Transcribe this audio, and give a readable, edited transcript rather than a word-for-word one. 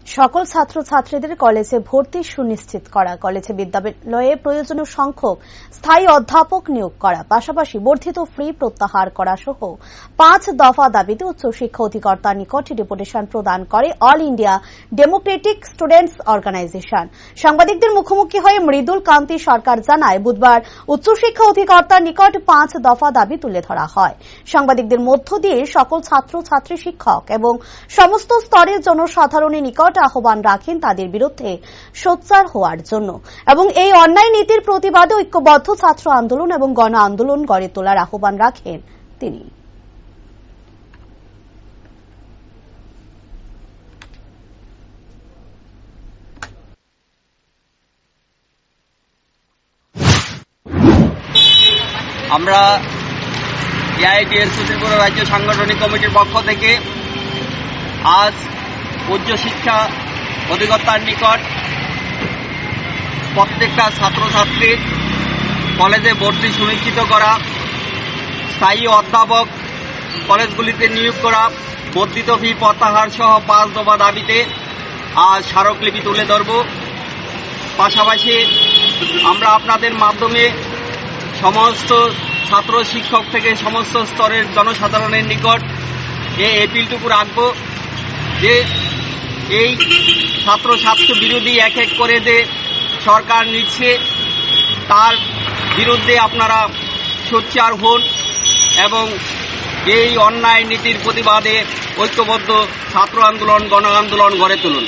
সকল ছাত্রছাত্রীদের কলেজে ভর্তি সুনিশ্চিত করা, কলেজে বিদ্যালয়ে প্রয়োজনীয় সংখ্যক স্থায়ী অধ্যাপক নিয়োগ করা, পাশাপাশি বর্ধিত ফি প্রত্যাহার করা সহ 5 দফা দাবিতে উচ্চশিক্ষা অধিকর্তার নিকট ডেপুটেশন প্রদান করে All India Democratic Students Organisation. সাংবাদিকদের মুখোমুখি হয়ে মৃদুল কান্তি সরকার জানায়, বুধবার উচ্চশিক্ষা অধিকর্তার নিকট 5 দফা দাবি তুলে ধরা হয়। সাংবাদিকদের মধ্য দিয়ে সকল ছাত্রছাত্রী, শিক্ষক এবং সমস্ত স্তরের জনসাধারণের নিকট আহ্বান রাখেন তাদের বিরুদ্ধে সোচ্চার হওয়ার জন্য এবং এই অন্যায় নীতির প্রতিবাদে ঐক্যবদ্ধ ছাত্র আন্দোলন এবং গণ আন্দোলন গড়ে তোলার আহ্বান রাখেন তিনি। আমরা এআইডিএল ত্রিপুরা রাজ্য সাংগঠনিক কমিটির পক্ষ থেকে আজ উচ্চশিক্ষা অধিকর্তার নিকট প্রত্যেকটা ছাত্রছাত্রীর কলেজে ভর্তি সুনিশ্চিত করা, স্থায়ী অধ্যাপক কলেজগুলিতে নিয়োগ করা, বর্ধিত ফি প্রত্যাহার সহ 5 দফা দাবিতে আজ স্মারকলিপি তুলে ধরব। পাশাপাশি আমরা আপনাদের মাধ্যমে সমস্ত ছাত্র, শিক্ষক থেকে সমস্ত স্তরের জনসাধারণের নিকট এই এপিলটুকু রাখব যে এই ছাত্রছাত্র বিরোধী এক এক করে যে সরকার নিচ্ছে তার বিরুদ্ধে আপনারা সোচ্চার হন এবং এই অন্যায় নীতির প্রতিবাদে ঐক্যবদ্ধ ছাত্র আন্দোলন, গণ আন্দোলন গড়ে তুলুন।